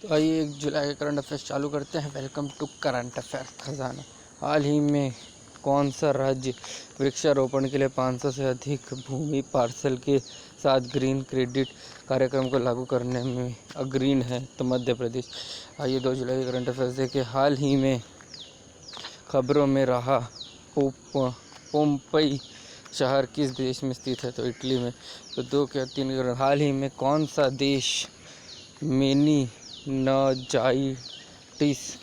तो आइए 1 जुलाई के करंट अफेयर्स चालू करते हैं। वेलकम टू करंट अफेयर खजाना। हाल ही में कौन सा राज्य वृक्षारोपण के लिए 500 से अधिक भूमि पार्सल के साथ ग्रीन क्रेडिट कार्यक्रम को लागू करने में अग्रणी है? तो मध्य प्रदेश। आइए 2 जुलाई के करंट अफेयर्स देखें। हाल ही में खबरों में रहा पोम्पई शहर किस देश में स्थित है? तो इटली में। तो 2 क्या 3 हाल ही में कौन सा देश मेनिनजाइटिस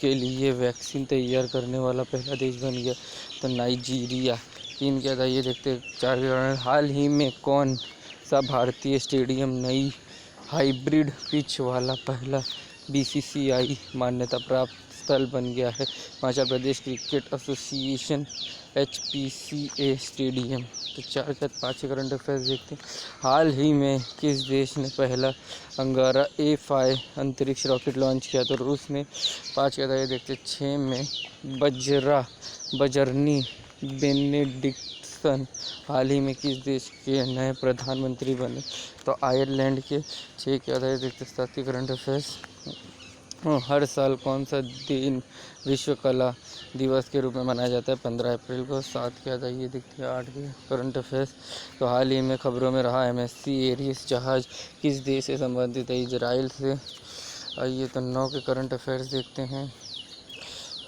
के लिए वैक्सीन तैयार करने वाला पहला देश बन गया? तो नाइजीरिया। 3 क्या था ये देखते हैं। 4 हाल ही में कौन सा भारतीय स्टेडियम नई हाइब्रिड पिच वाला पहला बीसीसीआई मान्यता प्राप्त स्थल बन गया है? Himachal Pradesh cricket association HPCA stadium. तो 4 क्या 5 करंट अफेयर्स देखते हैं। हाल ही में किस देश ने पहला अंगारा A5 अंतरिक्ष रॉकेट लॉन्च किया? तो रूस ने। 5 क्या था ये देखते हैं। 6 में बजरनी बेनेडिक्टसन हाल ही में किस देश के नए प्रधानमंत्री बने? तो आयरलैंड के। 6 क्या था ये देखते हैं। 7 करंट अफेयर्स। हर साल कौन सा दिन विश्व कला दिवस के रूप में मनाया जाता है? 15 अप्रैल को। 7 क्या था ये देखते हैं। 8 के करंट अफेयर्स। तो हाल ही में खबरों में रहा MSC एरिस जहाज किस देश से संबंधित है? इजराइल से। आइए तो 9 के करंट अफेयर्स देखते हैं।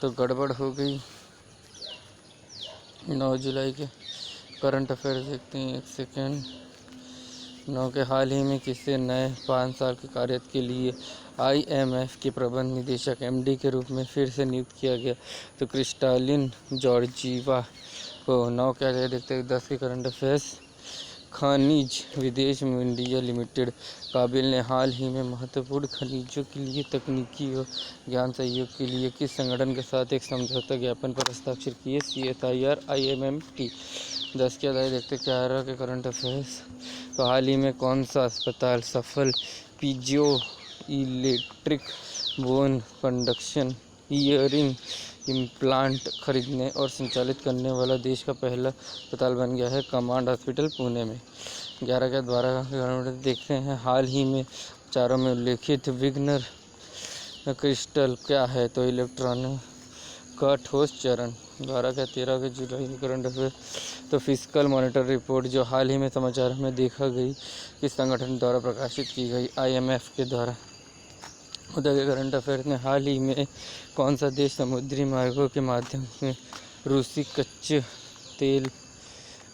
तो गड़बड़ हो गई। 9 जुलाई के करंट अफेयर्स देखते हैं। 1 सेकेंड। 9 के हाल ही में किसे नए 5 साल के कार्य के लिए IMF के प्रबंध निदेशक MD के रूप में फिर से नियुक्त किया गया? तो क्रिस्टालिन जॉर्जीवा को। 9 क्या है देखते हैं। 10 के करंट अफेयर्स। खनिज विदेश में इंडिया लिमिटेड काबिल ने हाल ही में महत्वपूर्ण खनिजों के लिए तकनीकी और ज्ञान सहयोग के लिए किस संगठन के साथ एक समझौता ज्ञापन पर हस्ताक्षर किए? CSIR IMMT। 10 क्या था देखते 11 के करंट अफेयर्स। तो हाल ही में कौन सा अस्पताल सफल piezo electric bone conduction hearing implant खरीदने और संचालित करने वाला देश का पहला अस्पताल बन गया है? कमांड हॉस्पिटल पुणे में। 11 के 12 देखते हैं। हाल ही में चारों में उल्लेखित विग्नर क्रिस्टल क्या है? तो इलेक्ट्रॉनिक का ठोस चरण। 12 का 13 के जुलाई करंट अफेयर। तो फिजिकल मॉनिटर रिपोर्ट जो हाल ही में समाचार में देखा गई किस संगठन द्वारा प्रकाशित की गई? IMF के द्वारा। उधर के करंट अफेयर ने हाल ही में कौन सा देश समुद्री मार्गों के माध्यम से रूसी कच्चे तेल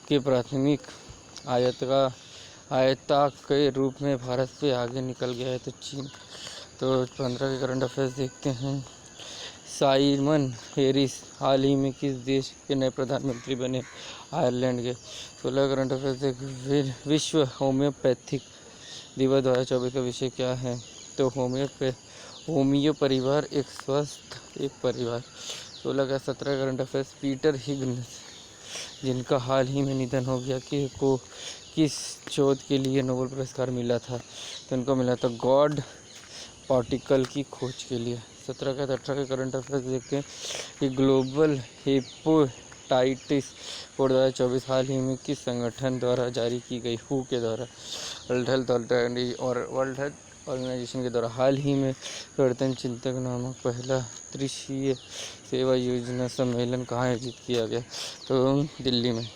के प्राथमिक आयातक के रूप में भारत से आगे निकल गया है? तो चीन। तो 15 के करंट अफेयर्स देखते हैं। साइमन हैरिस हाल ही में किस देश के नए प्रधानमंत्री बने? आयरलैंड के। 16 करंट अफेयर्स। विश्व होम्योपैथिक दिवस 2024 का विषय क्या है? तो होमियो परिवार एक स्वस्थ एक परिवार। 16 का 17 करंट अफेयर्स। पीटर हिग्स जिनका हाल ही में निधन हो गया को किस शोध के लिए नोबेल पुरस्कार मिला था? तो उनको मिला था गॉड पार्टिकल की खोज के लिए। 17 का 18 के करंट अफेयर्स देखते हैं कि ग्लोबल हेपेटाइटिस रिपोर्ट 2024 हाल ही में किस संगठन द्वारा जारी की गई? WHO के द्वारा। वर्ल्ड हेल्थ ऑर्गेनाइजेशन के द्वारा। हाल ही में परिवर्तन चिंतक नामक पहला त्रिशिषीय सेवा योजना सम्मेलन कहाँ आयोजित किया गया? तो दिल्ली में।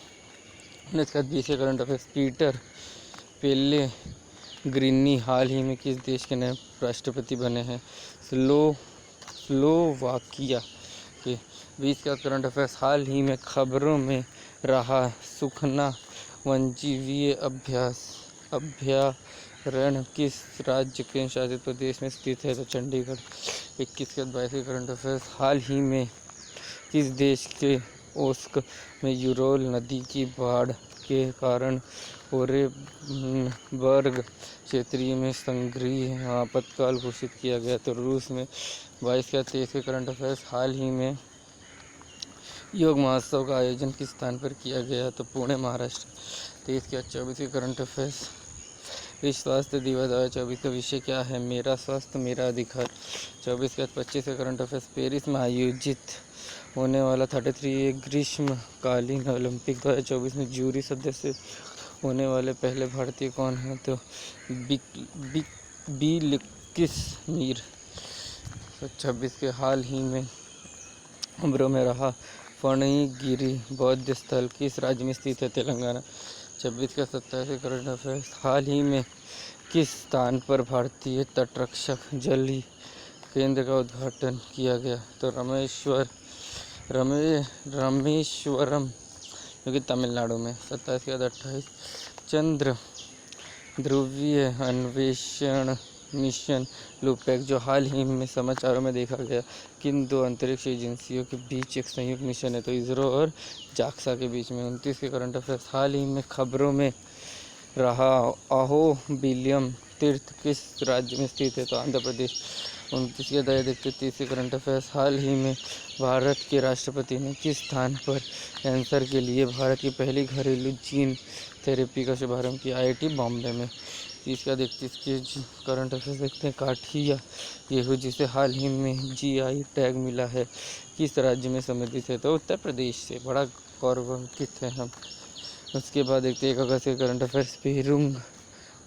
इसका 20 करंट अफेयर्स। पीटर पेल्लेग्रिनी हाल ही में किस देश के नए राष्ट्रपति बने हैं? स्लोवाकिया के। 20 का करंट अफेयर्स। हाल ही में खबरों में रहा सुखना वन्यजीव अभयारण्य किस राज्य के शासित प्रदेश में स्थित है? तो चंडीगढ़। 21 के 22 के करंट अफेयर्स। हाल ही में किस देश के ओस्क में यूरोल नदी की बाढ़ के कारण ओरेनबर्ग क्षेत्र में संग्रही आपातकाल घोषित किया गया? तो रूस में। 22 का 23 के करंट अफेयर्स। हाल ही में योग महोत्सव का आयोजन किस स्थान पर किया गया? तो पुणे महाराष्ट्र। 23 के 24 के करंट अफेयर्स। विश्व स्वास्थ्य दिवस 2024 का विषय क्या है? मेरा स्वास्थ्य मेरा अधिकार। 24 के 25 के करंट अफेयर्स। पेरिस में आयोजित होने वाला 33 ग्रीष्मकालीन ओलंपिक 2024 में जूरी सदस्य होने वाले पहले भारतीय कौन हैं? तो बिल्किस मीर। 26 के हाल ही में खबरों में रहा फणिगिरी बौद्ध स्थल किस राज्य में स्थित है? तेलंगाना। 26 का 27 के करंट अफेयर्स, हाल ही में किस स्थान पर भारतीय तटरक्षक जल केंद्र का उद्घाटन किया गया? तो रामेश्वरम जो कि तमिलनाडु में। 27 के 28 चंद्र ध्रुवीय अन्वेषण मिशन लूपेक जो हाल ही में समाचारों में देखा गया किन दो अंतरिक्ष एजेंसियों के बीच एक संयुक्त मिशन है? तो इसरो और जाक्सा के बीच में। 29 के करंट अफेयर्स, हाल ही में खबरों में रहा अहोबिलियम तीर्थ किस राज्य में स्थित है? तो आंध्र प्रदेश। 29 के 30 के करंट अफेयर्स, हाल ही में भारत के राष्ट्रपति ने किस स्थान पर कैंसर के लिए भारत की पहली घरेलू जीन थेरेपी का शुभारंभ किया? IIT बॉम्बे में। 30 का 31 के करंट अफेयर्स देखते हैं। काठिया गेहूँ जिसे हाल ही में GI टैग मिला है किस राज्य में संबंधित है? तो उत्तर प्रदेश से। बड़ा गौरवान्वित है हम। उसके बाद देखते हैं 1 अगस्त के करंट अफेयर्स, पेरुंग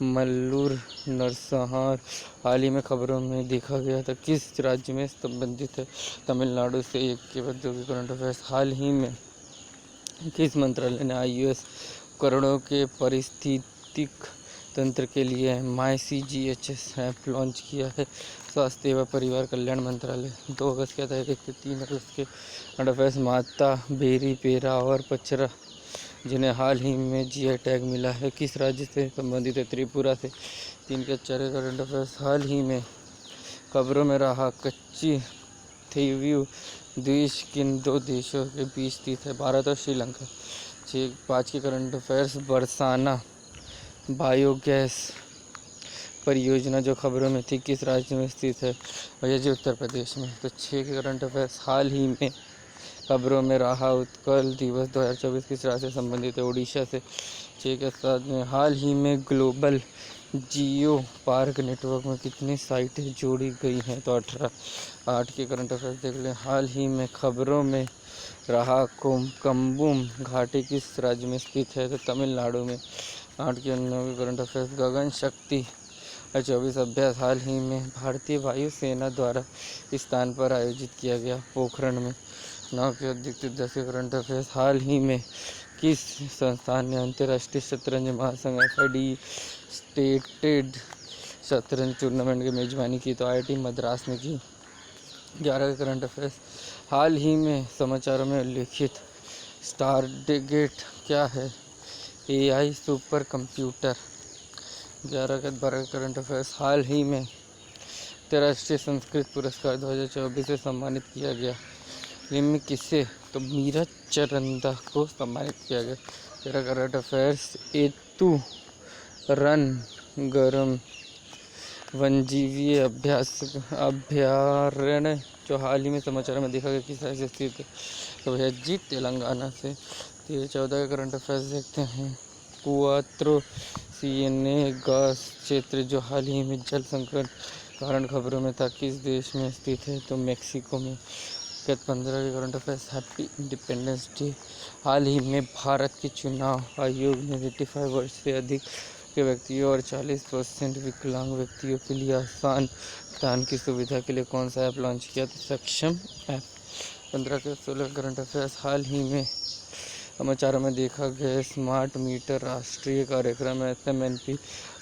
मल्लूर नरसंहार हाल ही में खबरों में देखा गया था किस राज्य में संबंधित है? तमिलनाडु से। 1 के बाद 2 के करंट अफेयर्स, हाल ही में किस मंत्रालय ने IUS उपकरणों के पारिस्थितिक तंत्र के लिए MyCGHS ऐप लॉन्च किया है? स्वास्थ्य एवं परिवार कल्याण मंत्रालय। 2 अगस्त के तारीख 3 अगस्त के करंट अफेयर्स, माता बेरी पेरा और पचरा जिन्हें हाल ही में GI टैग मिला है किस राज्य से संबंधित है? त्रिपुरा से। 3 के 4 करंट अफेयर्स, हाल ही में खबरों में रहा कच्ची थीवू द्वीप किन दो देशों के बीच स्थित है? भारत और श्रीलंका। 5 के करंट अफेयर्स, बरसाना बायोगैस परियोजना जो खबरों में थी किस राज्य में स्थित है? और यह जी उत्तर प्रदेश में। तो 6 के करंट अफेयर्स, हाल ही में खबरों में रहा उत्कल दिवस 2024 किस राज्य से संबंधित है? उड़ीसा से। 6 के 7 में, हाल ही में ग्लोबल जियो पार्क नेटवर्क में कितनी साइटें जोड़ी गई हैं? तो 18। 8 के करंट अफेयर्स देख लें, हाल ही में खबरों में रहा कम्बुम घाटी किस राज्य में स्थित है? तो तमिलनाडु में। 8 के 9 के करंट अफेयर्स, गगन शक्ति 24 अभ्यास हाल ही में भारतीय वायुसेना द्वारा इस स्थान पर आयोजित किया गया? पोखरण में। 9 के अधिकतर 10 के करंट अफेयर्स, हाल ही में किस संस्थान ने अंतर्राष्ट्रीय शतरंज महासंघ FIDE स्टेटेड शतरंज टूर्नामेंट की मेजबानी की? तो IIT मद्रास ने की। 11 के करंट अफेयर्स, हाल ही में समाचारों में उल्लेखित स्टारगेट क्या है? AI super computer. 11 के 12 के करंट अफेयर्स, हाल ही में अंतर्राष्ट्रीय संस्कृत पुरस्कार 2024 से सम्मानित किया गया? इनमें किसे? तो मीरा चरंदा को सम्मानित किया गया। 13 करंट अफेयर्स, एतु रन गरम वन्यजीव अभ्यारण्य जो हाल ही में समाचार में देखा गया किस राज्य से स्थित है? तो भैया जी तेलंगाना से। 13-14 के करंट अफेयर्स देखते हैं। कुआत्रो CNA गैस क्षेत्र जो हाल ही में जल संकट कारण खबरों में था किस देश में स्थित है? तो मेक्सिको में। 15 के current affairs, happy independence day. हाल ही में भारत के चुनाव आयोग ने 85 वर्ष से अधिक के व्यक्तियों और 40% विकलांग व्यक्तियों के लिए आसान भुगतान की सुविधा के लिए कौन सा ऐप लॉन्च किया? तो सक्षम ऐप। 15 के 16 करंट अफेयर्स, हाल ही में समाचारों में देखा गया स्मार्ट मीटर राष्ट्रीय कार्यक्रम SMNP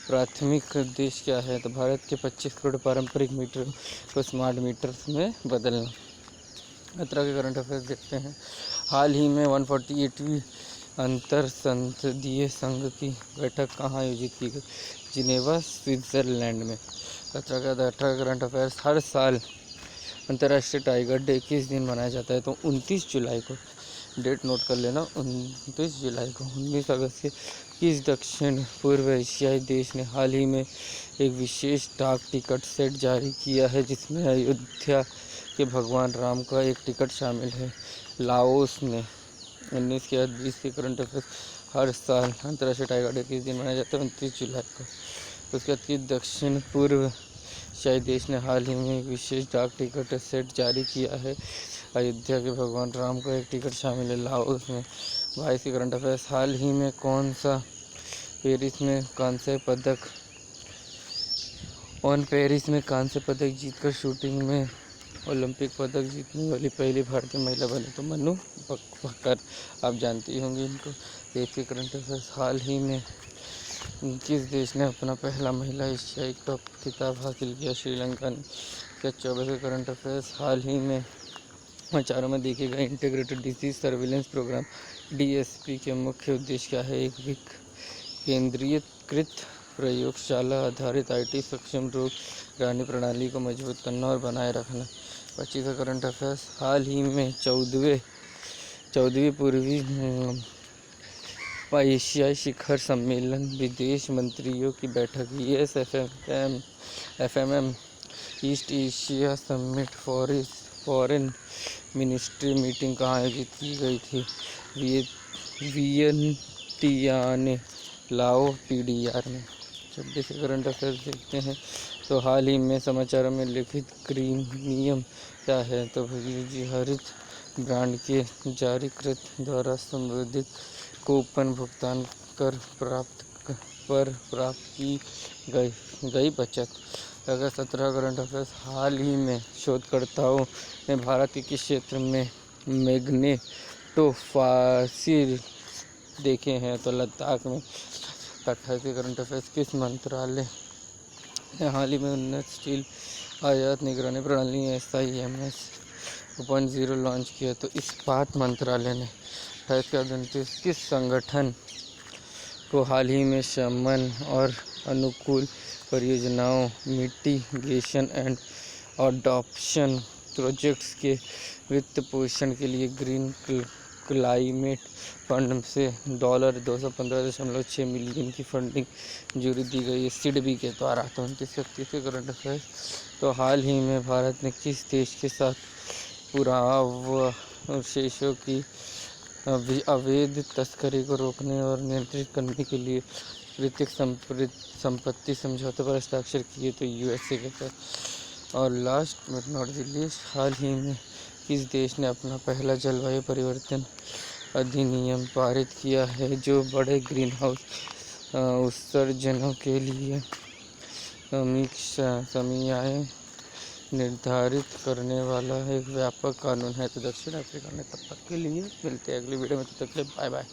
प्राथमिक उद्देश्य क्या है? तो भारत के 25 करोड़ पारंपरिक मीटर को स्मार्ट मीटर में बदलना। 17 के करंट अफेयर्स देखते हैं। हाल ही में 148वीं अंतर संसदीय संघ की बैठक कहाँ आयोजित की गई? जिनेवा स्विट्जरलैंड में। 17 का 18 करंट अफेयर्स, हर साल अंतर्राष्ट्रीय टाइगर डे किस दिन मनाया जाता है? तो 29 जुलाई को। डेट नोट कर लेना, 29 जुलाई को। 19 अगस्त के किस दक्षिण पूर्व एशियाई देश ने हाल ही में एक विशेष डाक टिकट सेट जारी किया है जिसमें अयोध्या के भगवान राम का एक टिकट शामिल है? लाओस ने। 19 के 20 के करंट अफेयर्स, हर साल अंतर्राष्ट्रीय टाइगर डे किस दिन मनाया जाता है? 29 जुलाई को। उसके बाद कि दक्षिण पूर्व एशियाई देश ने हाल ही में एक विशेष डाक टिकट सेट जारी किया है? अयोध्या के भगवान राम का एक टिकट शामिल है? लाओस में। 22 के करंट अफेयर्स, हाल ही में कौन सा पेरिस में कांस्य पदक जीतकर शूटिंग में ओलंपिक पदक जीतने वाली पहली भारतीय महिला बनी तो मनु बकर, आप जानती होंगी इनको। देश के करंट अफेयर्स, हाल ही में किस देश ने अपना पहला महिला एशियाई कप खिताब हासिल किया? श्रीलंका ने। क्या 24 के करंट अफेयर्स, हाल ही में समाचारों में देखे गए integrated disease surveillance programme DSP के मुख्य उद्देश्य क्या है? एक केंद्रीयकृत प्रयोगशाला आधारित IT सक्षम रोग निगरानी प्रणाली को मजबूत करना और बनाए रखना। 25 का करंट अफेयर्स, हाल ही में 14वीं पूर्वी एशियाई शिखर सम्मेलन विदेश मंत्रियों की बैठक FMM east Asia summit foreign ministry meeting कहाँ आयोजित की गई थी? वियंतियाने, लाओ PDR में। 26 करंट अफेयर्स देखते हैं तो हाल ही में समाचारों में लिखित ग्रीन नियम क्या है? तो हरित ब्रांड के जारीकृत द्वारा संबोधित कूपन भुगतान कर प्राप्त की गई बचत। अगर 17 करंट अफेयर्स, हाल ही में शोधकर्ताओं ने भारत के किस क्षेत्र में मैग्नेटोफॉसिल देखे हैं? तो लद्दाख में। 28 करंट अफेयर्स, किस मंत्रालय ने हाल ही में उन्नत स्टील आयात निगरानी प्रणाली SIMS 2.0 लॉन्च किया? तो इस्पात मंत्रालय ने। 28 किस संगठन को हाल ही में शमन और अनुकूल परियोजनाओं मिटिगेशन एंड अडॉप्शन प्रोजेक्ट्स के वित्त पोषण के लिए ग्रीन क्लाइमेट फंड से $215.6 मिलियन की फंडिंग मंजूरी दी गई है SIDBI के द्वारा? तो 29 करंट अफेयर्स, तो हाल ही में भारत ने किस देश के साथ पुरावशेषों की अवैध तस्करी को रोकने और नियंत्रित करने के लिए वित्तीय संपत्ति समझौते पर हस्ताक्षर किए? तो USA के साथ। और last but not the least, हाल ही में किस देश ने अपना पहला जलवायु परिवर्तन अधिनियम पारित किया है, जो बड़े ग्रीन हाउस उत्सर्जनों के लिए सीमाएं निर्धारित करने वाला एक व्यापक कानून है? तो दक्षिण अफ्रीका ने। तब तक के लिए मिलते हैं अगली वीडियो में, तब तक के लिए बाय बाय।